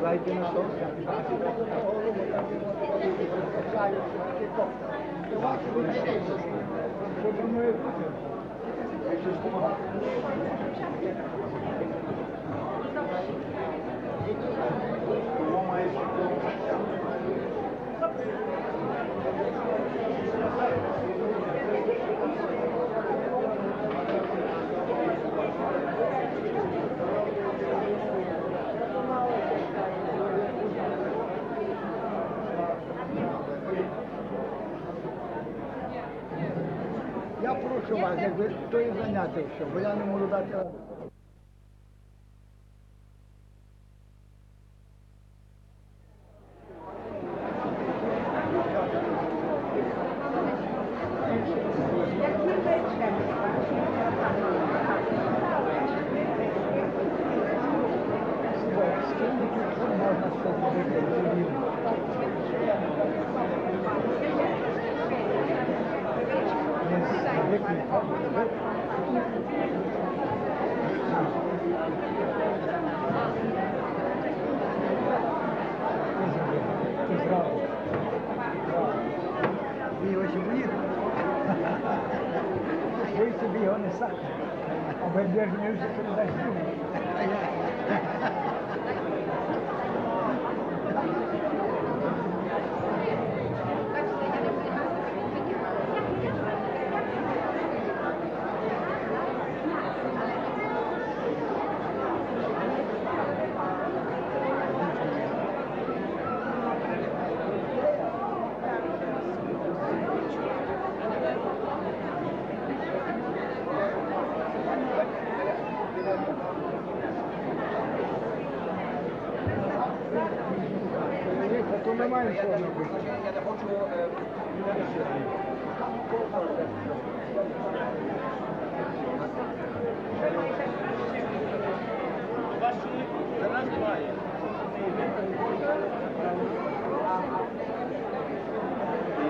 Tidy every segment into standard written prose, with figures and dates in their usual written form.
Сідайте на стол. Що думаєте? Я прошу вас, якби то і зайняти, що, бо я не можу дати раду. Ви його ще боїте? Ви собі його не сахар. Обережніше, що не дасть думати. То немає що робити. Я не хочу... Ваш чоловік зараз немає.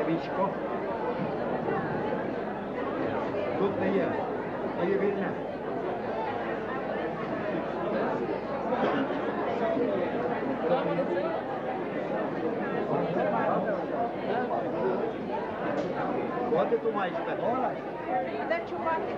Вічко. Тут не є. А є вільне. От ти тут маєш так. Де чувати?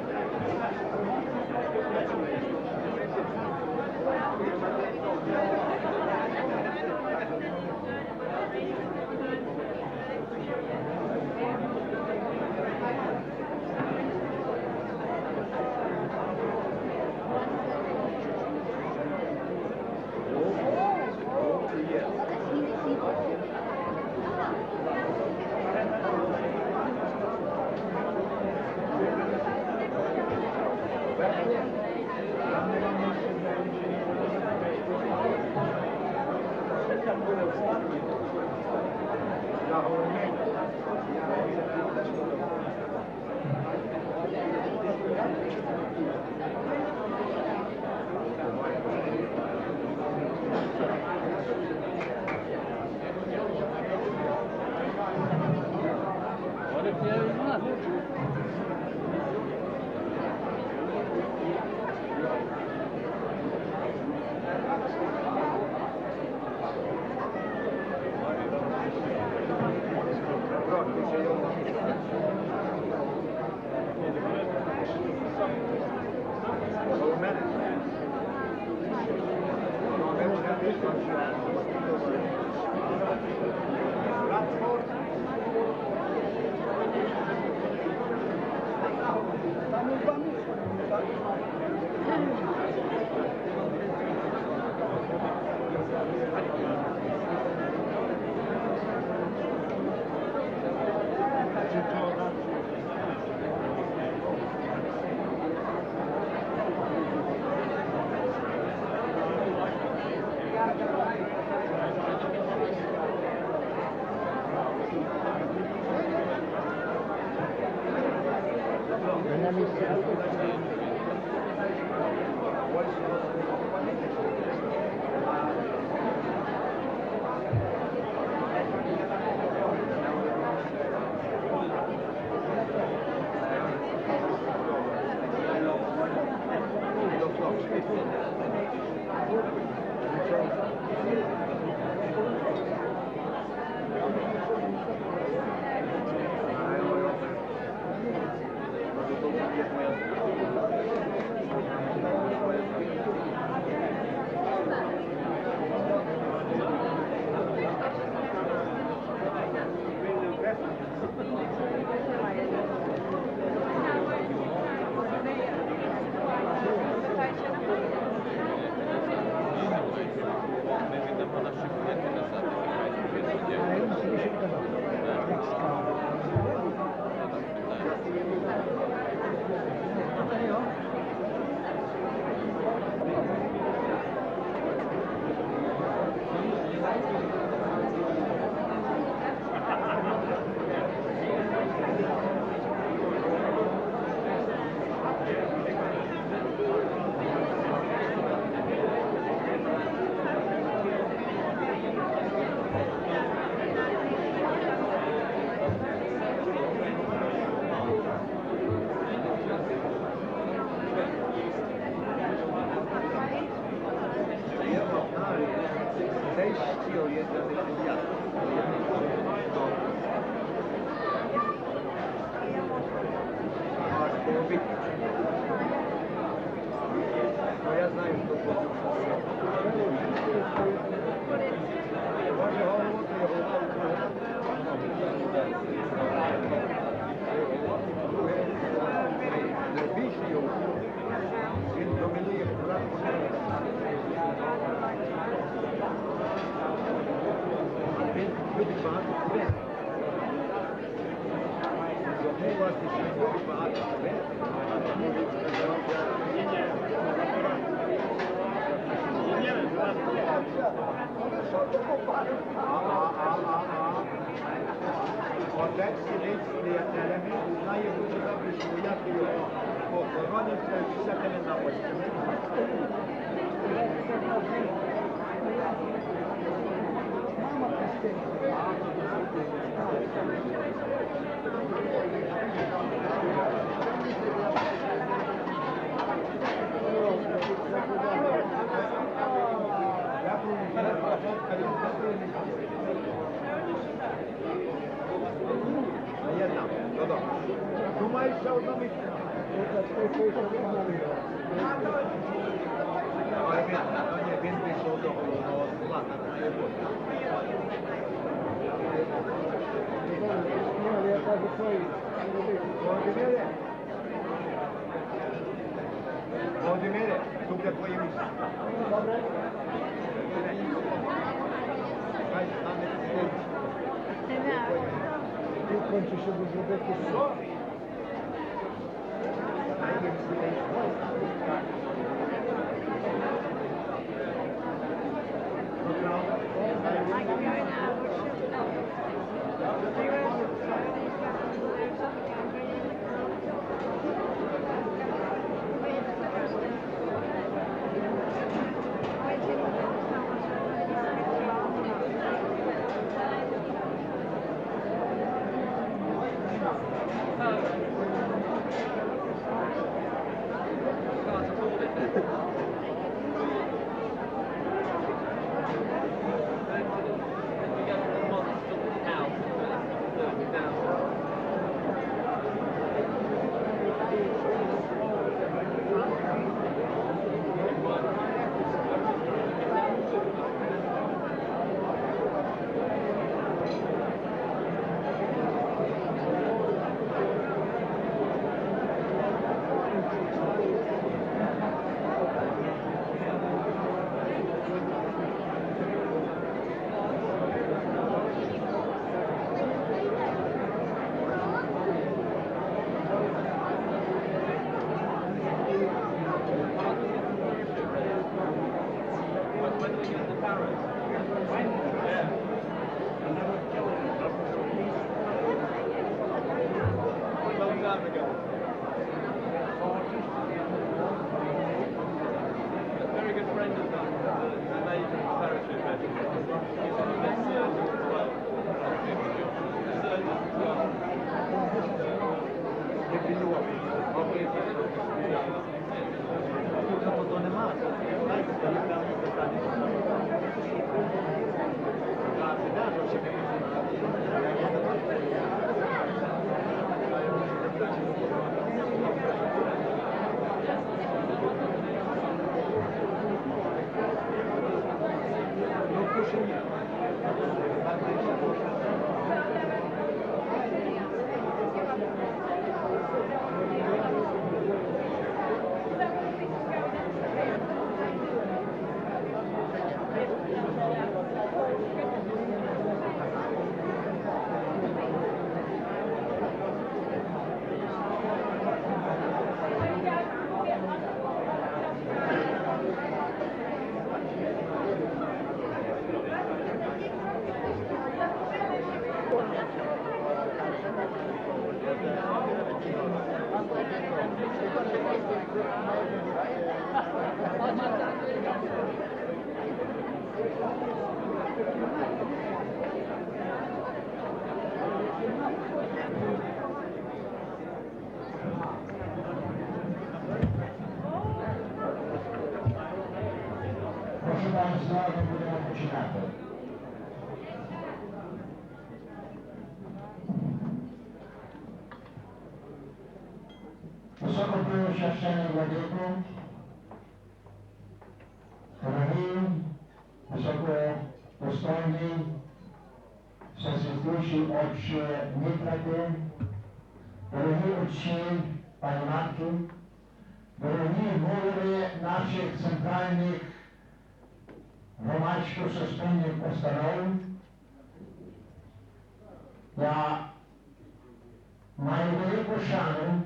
Отець сидить з приятелями, знає дуже добре, що як його похоронять, всяке не напасти. Мама думаю, що одна місця. Він пішов до головного складу. Володимире, тут де твоє місце. Добре. Хай стане сидить. Ти кончиш, щоб зробити що? Proszę Państwa, będziemy починати. Високопреосвященний владико, дорогі, високопостойні, всесвятущі отче Митроти, дорогі отці, пані матки, дорогі голови наших центральних громадсько-суспільних установ, я маю велику шану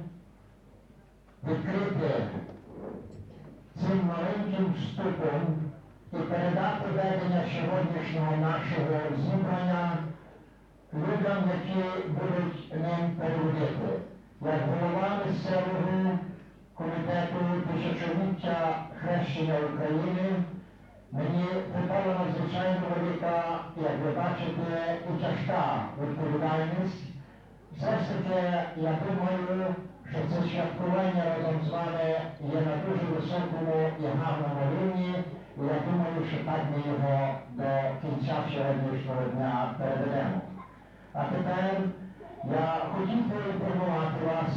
відкрити цим маленьким вступом і передати ведення сьогоднішнього нашого зібрання людям, які будуть ним переводити. Як голова місцевого комітету тисячоліття хрещення України, мені припала надзвичайно велика, як ви бачите, і тяжка відповідальність. Все ж таки, я думаю, що це святкування разом з вами є на дуже високому і гарному рівні, і я думаю, що так ми його до кінця сьогоднішнього дня переведемо. А тепер я хотів поінформувати вас,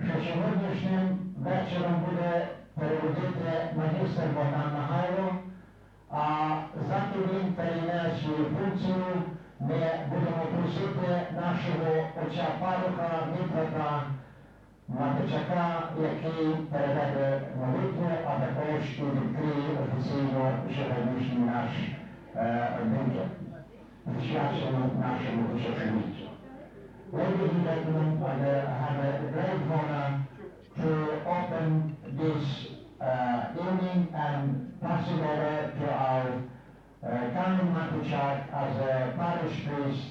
що сьогоднішнім вечором буде переводити магістр Богдан Нагайло, а заки він перейме свою функцію, ми будемо просити нашого отця пароха Митрота Матичака, який переведе молитву, а також і відкриє офіційно сьогоднішній наш банкет, присвячений нашому тисячоліттю. Ladies and gentlemen, I have a great honor to open this evening and pass it over to our Canon Matichak as a parish priest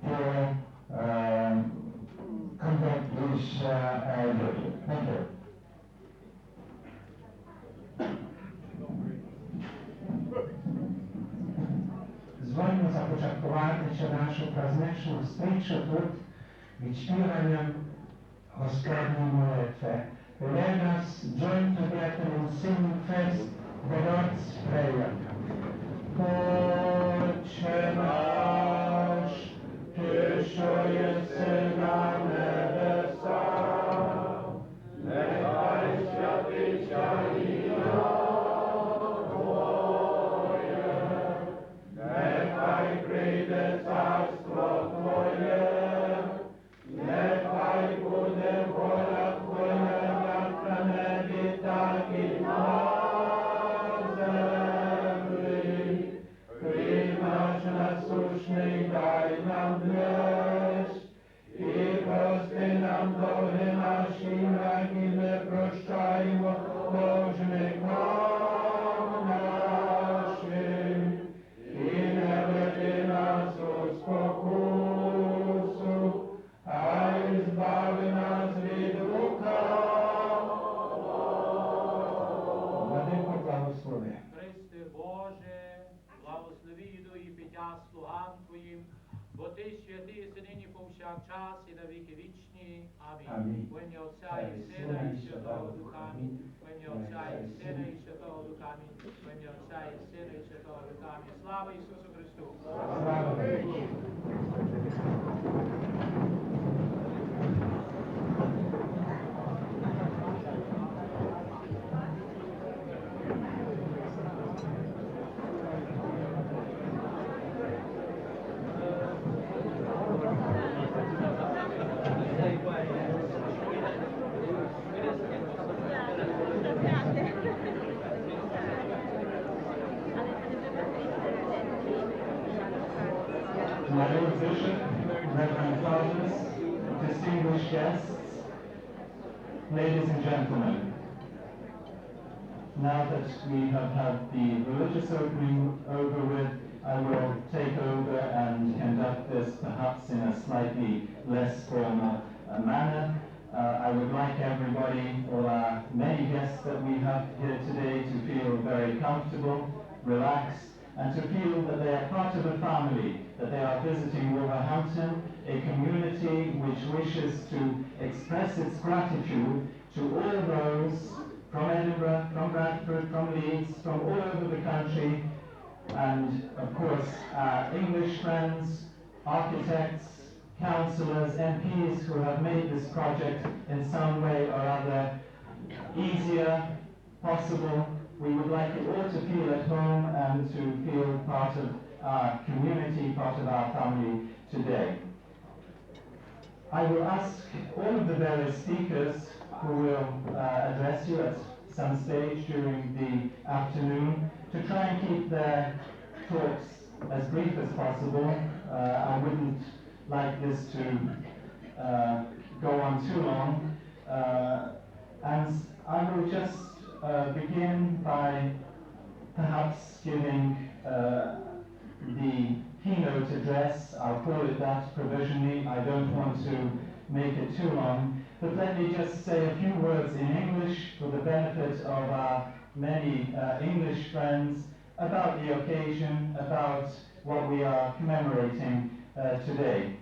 to conduct this duty. Thank you. Звольно започаткувати нашу праздничну зустрічу тут відспіванням Господньої молитви. Let us join together and sing first the Lord's Prayer. Отче наш, ти, що єси на небесах, нехай святиться ім'я Твоє, нехай прийде царство Твоє, нехай буде воля Твоя, як на небі, так і на землі. Хліб наш насущний дай нам днес, і прости нам долги наші, як і ми прощаємо должникам нашим. І не веди нас у спокусу, а й збави нас від лукавого. Владико, благослови. Христе Боже, благослови їду і пиття слугам Твоїм, бо Ти святий єси нині повсякчас і на віки вічні. Амінь. Амінь. В ім'я Отця і Сина і Святого Духа. Амінь. В ім'я Отця і Сина і Святого Духа. Амінь. В ім'я Отця і Сина і Святого Духа. Амінь. Слава Ісусу Христу! Слава Богу. My Lord Bishop, Reverend Fathers, distinguished guests, ladies and gentlemen, now that we have had the religious opening over with, I will take over and conduct this perhaps in a slightly less formal manner. I would like everybody, all our many guests that we have here today, to feel very comfortable, relaxed, and to feel that they are part of a family, that they are visiting Wolverhampton, a community which wishes to express its gratitude to all those from Edinburgh, from Bradford, from Leeds, from all over the country, and of course English friends, architects, councillors, MPs who have made this project in some way or other easier, possible. We would like you all to feel at home and to feel part of our community, part of our family today. I will ask all of the various speakers who will address you at some stage during the afternoon to try and keep their talks as brief as possible. I wouldn't like this to go on too long. And I will just begin by perhaps giving the keynote address. I'll call it that provisionally. I don't want to make it too long, but let me just say a few words in English for the benefit of our many English friends about the occasion, about what we are commemorating today.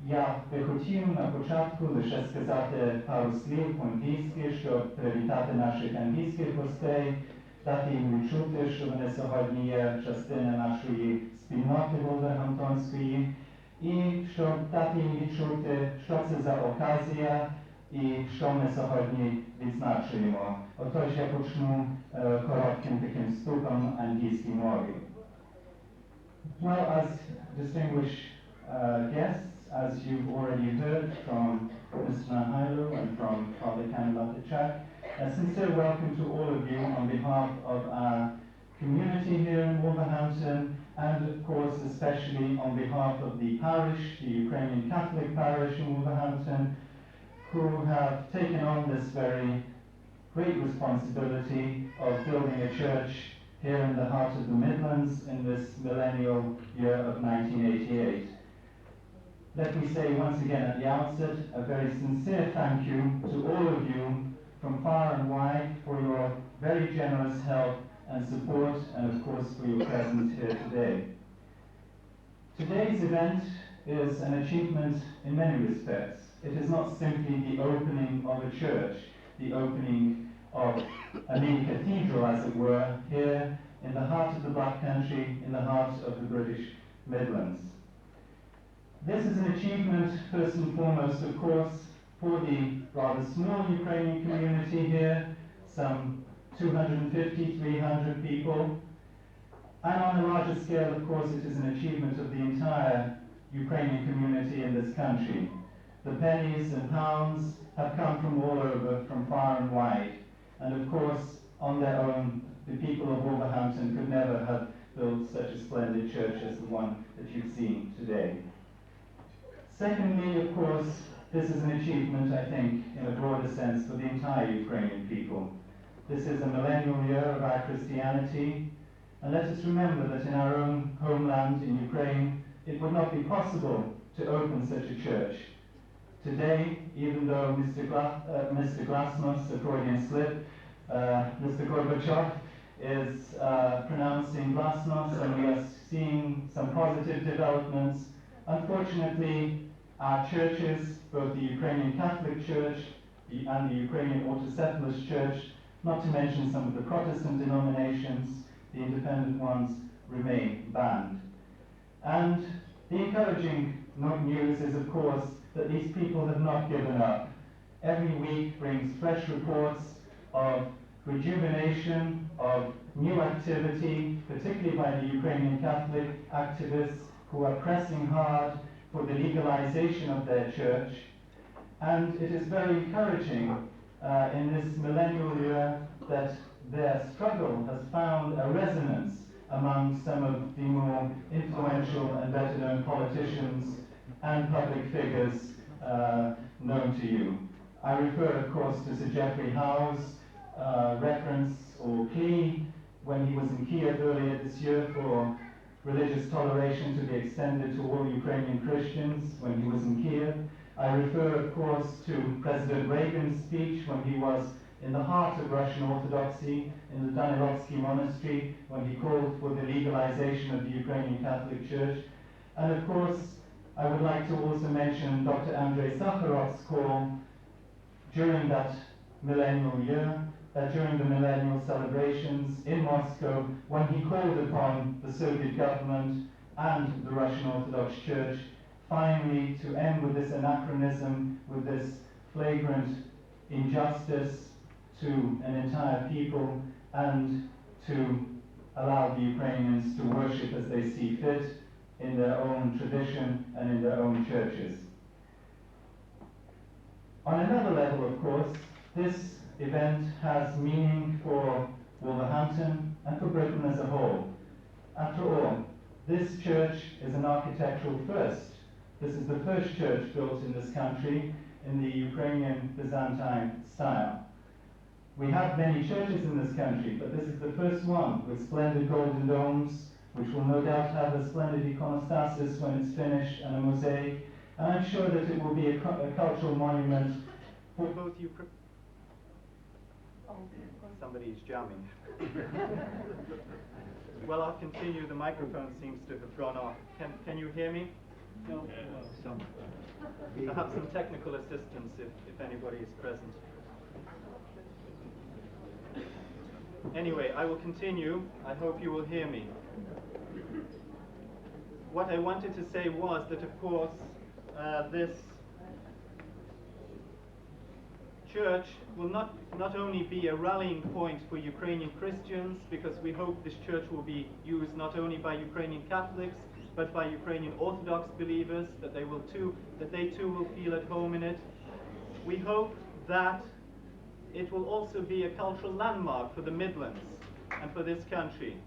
Я би хотів на початку лише сказати пару слів по-англійськи, щоб привітати наших англійських гостей, дати їм відчути, що вони сьогодні є частиною нашої спільноти Волвергемптонської, і щоб дати їм відчути, що це за оказія і що ми сьогодні відзначуємо. Отож, я почну коротким таким вступом англійській мові. Well, as distinguished guests, as you've already heard from Mr. Nahailo and from Father Kanilatichak, a sincere welcome to all of you on behalf of our community here in Wolverhampton, and of course especially on behalf of the parish, the Ukrainian Catholic parish in Wolverhampton, who have taken on this very great responsibility of building a church here in the heart of the Midlands in this millennial year of 1988. Let me say once again at the outset a very sincere thank you to all of you from far and wide for your very generous help and support, and of course for your presence here today. Today's event is an achievement in many respects. It is not simply the opening of a church, the opening of a mini cathedral, as it were, here in the heart of the Black Country, in the heart of the British Midlands. This is an achievement, first and foremost, of course, for the rather small Ukrainian community here, some 250, 300 people. And on a larger scale, of course, it is an achievement of the entire Ukrainian community in this country. The pennies and pounds have come from all over, from far and wide. And of course, on their own, the people of Wolverhampton could never have built such a splendid church as the one that you've seen today. Secondly, of course, this is an achievement, I think, in a broader sense, for the entire Ukrainian people. This is a millennial year of our Christianity, and let us remember that in our own homeland, in Ukraine, it would not be possible to open such a church. Today, even though Mr. Glasnost, the Freudian slip, Mr. Gorbachev is pronouncing Glasnost, and we are seeing some positive developments. Unfortunately, our churches, both the Ukrainian Catholic Church and the Ukrainian Autocephalous Church, not to mention some of the Protestant denominations, the independent ones, remain banned. And the encouraging news is, of course, that these people have not given up. Every week brings fresh reports of rejuvenation, of new activity, particularly by the Ukrainian Catholic activists who are pressing hard for the legalization of their church. And it is very encouraging in this millennial year that their struggle has found a resonance among some of the more influential and better known politicians and public figures known to you. I refer, of course, to Sir Geoffrey Howe's reference or plea when he was in Kiev earlier this year for religious toleration to be extended to all Ukrainian Christians when he was in Kiev. I refer, of course, to President Reagan's speech when he was in the heart of Russian Orthodoxy, in the Danilovsky Monastery, when he called for the legalization of the Ukrainian Catholic Church. And of course, I would like to also mention Dr. Andrei Sakharov's call during that millennial year, during the millennial celebrations in Moscow, when he called upon the Soviet government and the Russian Orthodox Church finally to end with this anachronism, with this flagrant injustice to an entire people, and to allow the Ukrainians to worship as they see fit in their own tradition and in their own churches. On another level, of course, this event has meaning for Wolverhampton and for Britain as a whole. After all, this church is an architectural first. This is the first church built in this country in the Ukrainian Byzantine style. We have many churches in this country, but this is the first one with splendid golden domes, which will no doubt have a splendid iconostasis when it's finished and a mosaic. And I'm sure that it will be a cultural monument for both Ukraine. Somebody is jamming. Well, I'll continue. The microphone seems to have gone off. Can you hear me? No. Perhaps some technical assistance if anybody is present. Anyway, I will continue. I hope you will hear me. What I wanted to say was that, of course, this church will not only be a rallying point for Ukrainian Christians, because we hope this church will be used not only by Ukrainian Catholics, but by Ukrainian Orthodox believers, that they too will feel at home in it. We hope that it will also be a cultural landmark for the Midlands and for this country.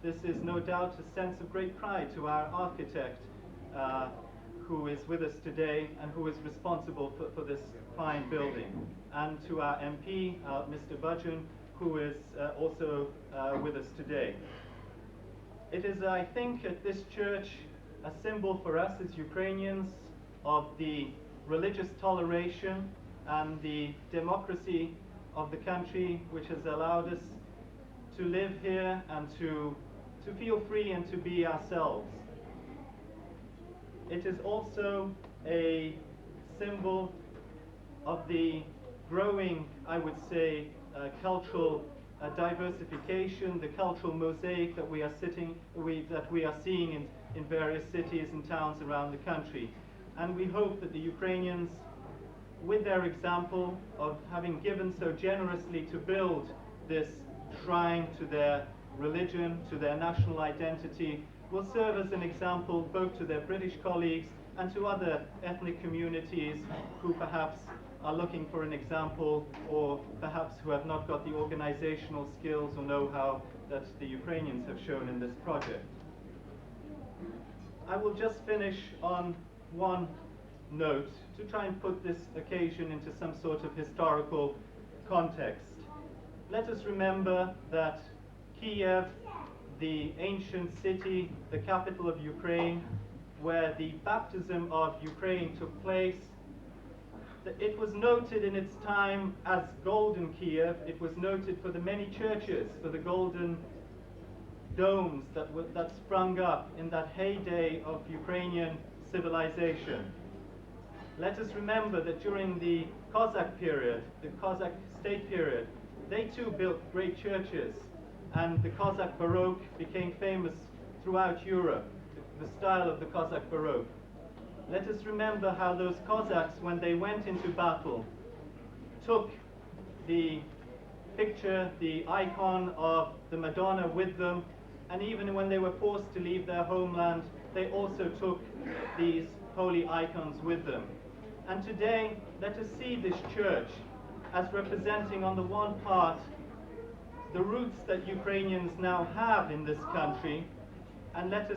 This is no doubt a sense of great pride to our architect, who is with us today and who is responsible for this fine building, and to our MP, Mr. Budgeon, who is also with us today. It is, I think, at this church a symbol for us as Ukrainians of the religious toleration and the democracy of the country, which has allowed us to live here and to feel free and to be ourselves. It is also a symbol of the growing, I would say, cultural diversification, the cultural mosaic that we are seeing in various cities and towns around the country. And we hope that the Ukrainians, with their example of having given so generously to build this shrine to their religion, to their national identity, will serve as an example both to their British colleagues and to other ethnic communities who perhaps are looking for an example, or perhaps who have not got the organizational skills or know-how that the Ukrainians have shown in this project. I will just finish on one note to try and put this occasion into some sort of historical context. Let us remember that Kiev, the ancient city, the capital of Ukraine, where the baptism of Ukraine took place, it was noted in its time as Golden Kiev. It was noted for the many churches, for the golden domes that sprung up in that heyday of Ukrainian civilization. Let us remember that during the Cossack period, the Cossack state period, they too built great churches, and the Cossack Baroque became famous throughout Europe, the style of the Cossack Baroque. Let us remember how those Cossacks, when they went into battle, took the picture, the icon of the Madonna with them, and even when they were forced to leave their homeland, they also took these holy icons with them. And today, let us see this church as representing, on the one part, the roots that Ukrainians now have in this country, and let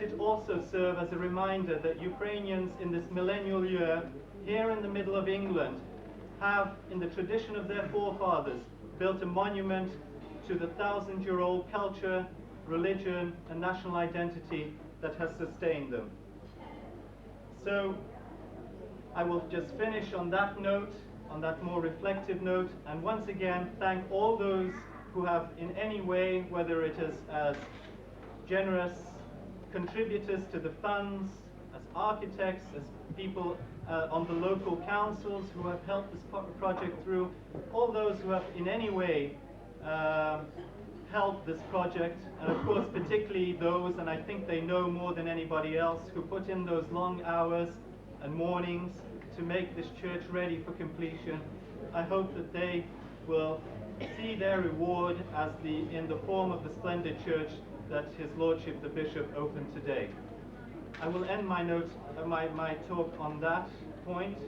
it also serve as a reminder that Ukrainians in this millennial year, here in the middle of England, have, in the tradition of their forefathers, built a monument to the 1,000-year-old culture, religion, and national identity that has sustained them. So, I will just finish on that note, on that more reflective note, and once again thank all those who have in any way, whether it is as generous contributors to the funds, as architects, as people on the local councils who have helped this project through, all those who have in any way helped this project, and of course particularly those, and I think they know more than anybody else, who put in those long hours and mornings to make this church ready for completion. I hope that they will see their reward in the form of the splendid church that His Lordship the Bishop opened today. I will end my talk on that point,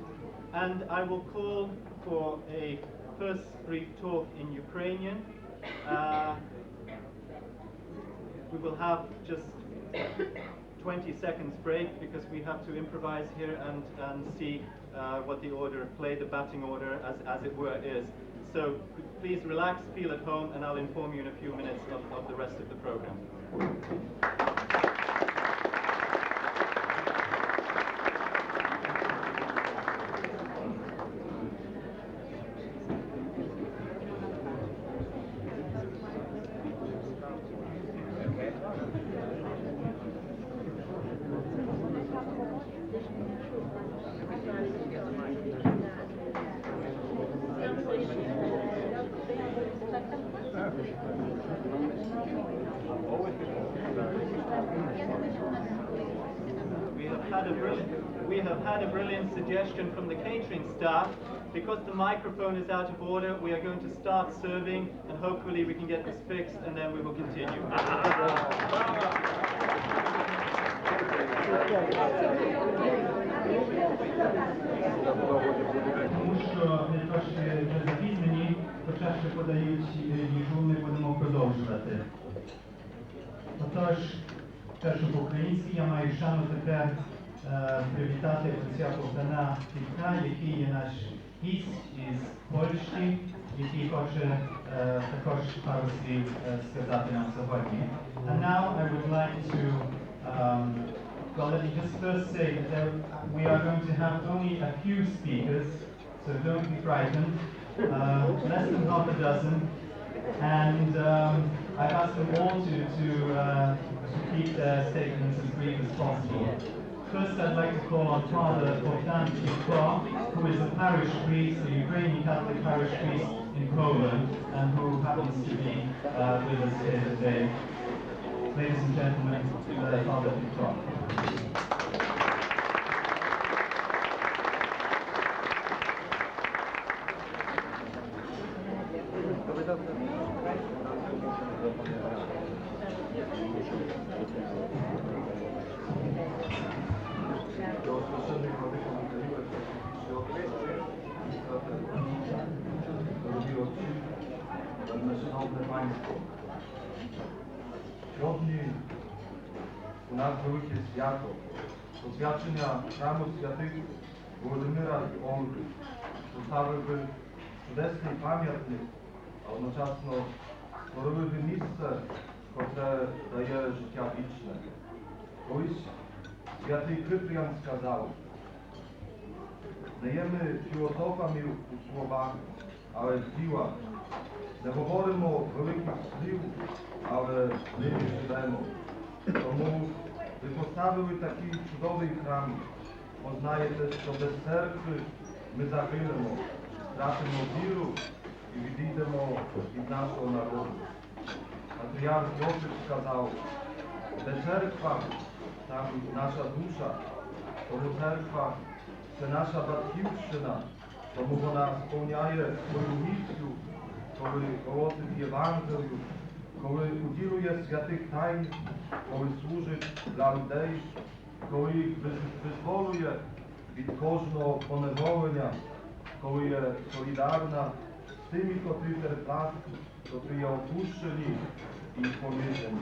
and I will call for a first brief talk in Ukrainian. We will have just 20 seconds break because we have to improvise here and see what the order, play the batting order as it were is. So please relax, feel at home, and I'll inform you in a few minutes of the rest of the program. We have had a brilliant suggestion from the catering staff. Because the microphone is out of order, we are going to start serving, and hopefully we can get this fixed, and then we will continue. Тому що ми трошки вже запізнені, хоча ще подають їжу, ми будемо продовжувати. Отож, першу по-українськи я маю шану тепер привітати отця Богдана Філька, який є наш гість із Польщі, який хоче також пару слів сказати нам сьогодні. And now I would like to well, let me just first say that we are going to have only a few speakers, so don't be frightened, less than half a dozen, and I've asked them all to keep their statements as brief as possible. First, I'd like to call on Father Bogdan Filko, who is a parish priest, a Ukrainian Catholic parish priest in Poland, and who happens to be with us here today. Ladies and gentlemen, Father Filko. Сьогодні у нас велике свято, освячення храму святих Володимира і Ольги, поставили би чудесний пам'ятник, а одночасно створили би місце, котре дає життя вічне. Колись святий Кипріан сказав: не є ми філософами у словах, але в ділах. Не говоримо великих слів, але ними живемо. Тому ви поставили такий чудовий храм. Познаєте, що без церкви ми загинемо, втратимо віру і відійдемо від нашого народу. Патріарх Йосип сказав: де церква, там наша душа, коли церква – це наша батьківщина, тому вона сповняє свою місію, коли голосить Євангелію, коли уділує святих тайн, коли служить для людей, коли їх визволює від кожного поневолення, коли є солідарна з тими, котрі терплять, котрі є опущені і понижені.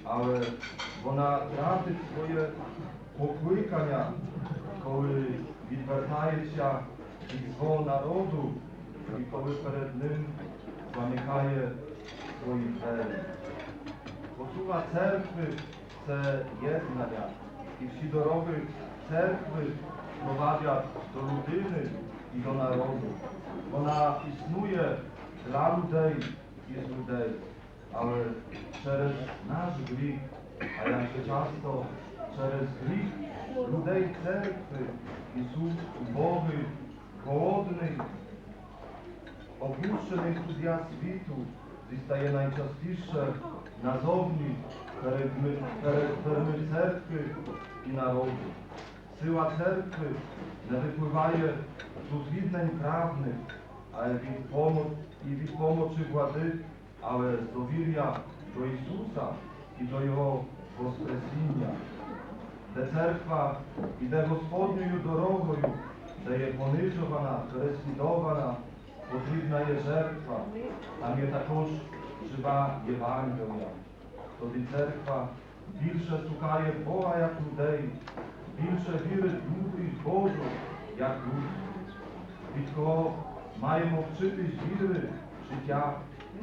Але вона тратить своє покликання, коли відвертається від свого народу і коли перед ним замикає свої двері. Posługa церкви – це єднання, і всі дороги церкви провадять до людини і до народу. Вона існує для людей і з людей, але через наш гріх, а як же часто через гріх людей церкви, Ісус убогий, голодний, опущений суддя світу, зістає найчастіше назовні перед дверми церкви і народу. Сила церкви не випливає з узгіднень правних, а від помочі влади, але з довір'я до Ісуса і до Його Воскресіння. Де церква іде Господньою дорогою, де є понижувана, переслідована, потрібна є жертва, там є також жива Євангелія. Тоді церква більше шукає Бога як людей, більше вірить в мудрість Божу як людську. Від кого маємо вчитись віри життя,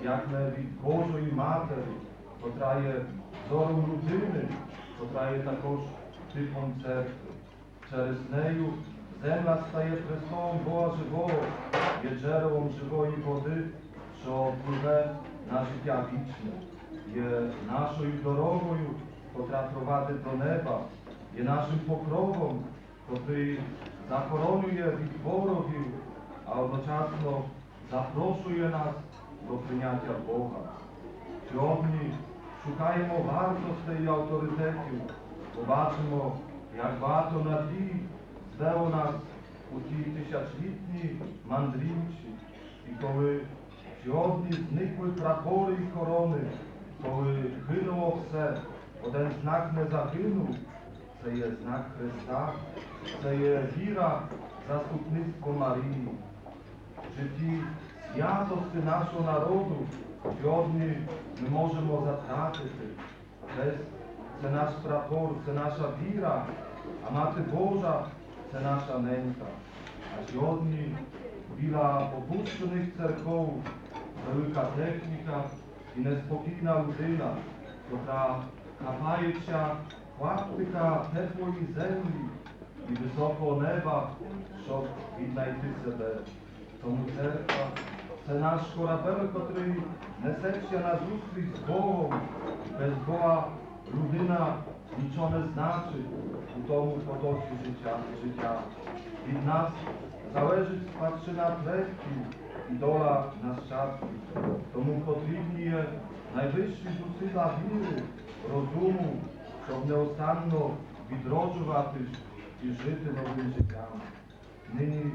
як не від Божої Матері, котра є зором людини, котра є також типом церкви. Через нею земля стає престолом Бога живого, є джерелом живої води, що пливе на життя вічне, є нашою дорогою, котра провадить до неба, є нашим покровом, котрий захоронює від ворогів, а одночасно запрошує нас до прийняття Бога. Сьогодні шукаємо вартостей і авторитетів, побачимо, як багато надій звело нас у ті тисячолітні мандрівці. І коли сьогодні зникли прапори і корони, коли гинуло все, один знак не загинув, це є знак Христа, це є віра, заступництво Марії. В житті святості нашого народу сьогодні ми можемо затратити. Це наш прапор, це наша віра, а Мати Божа – це наша ненька. А сьогодні біля опущених церков велика техніка і неспокійна людина, котра, хапаючи клаптика теплої землі і високого неба, щоб віднайти себе. Тому церква – це наш корабель, котрий несеться на зустріч з Богом. Без Бога людина нічого не значить у тому потоці життя. Від нас залежить спадщина предків і доля нащадків. Тому потрібні є найвищі зусилля віри, розуму, щоб неустанно відроджуватись і жити новим життям. Нині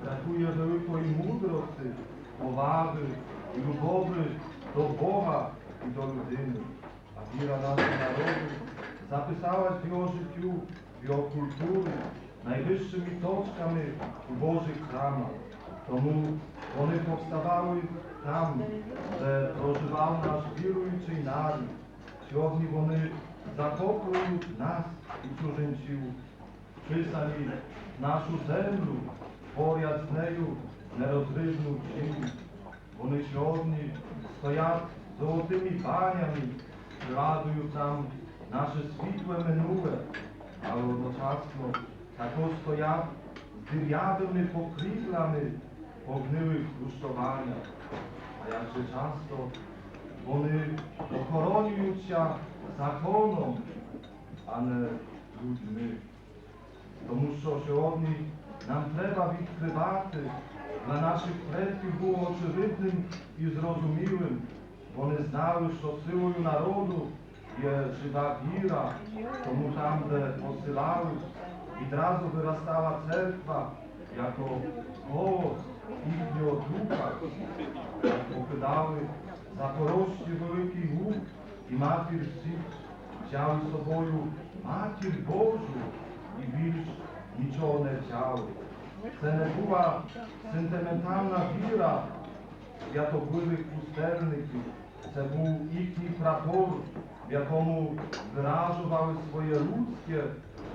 бракує великої мудрості, поваги і любові до Бога і до людини. А віра нашого народу записалась в його життю, в його культуру, найвищими точками у Божих храмах. Тому вони повставали там, де проживав наш віруючий народ. Сьогодні вони захоплюють нас і чужинців, вписані нашу землю, поряд з нею нерозривну чинність. Вони сьогодні стоять золотими банями, згадують нам наше світле минуле, але одночасно також стоять з дирявими покрівлями огнивих руштування. А як же часто вони охоронюються законом, а не людьми. Тому що сьогодні нам треба відкривати, для наших предків було очевидним і зрозумілим. Вони знали, що силою народу є жива віра, тому там, де посилають, відразу виростала церква, як голос їхнього духа, як покидали Запорожці великий луг і матір всіх, взяли з собою матір Божу і більш нічого не взяли. Це не була сентиментальна віра святобливих пустельників, це був їхній прапор, в якому виражували своє людське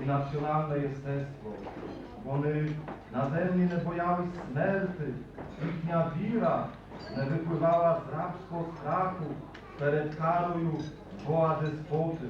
і національне єстество. Вони на землі не боялись смерти, їхня віра не випливала з рабського страху перед карою Бога-деспоти.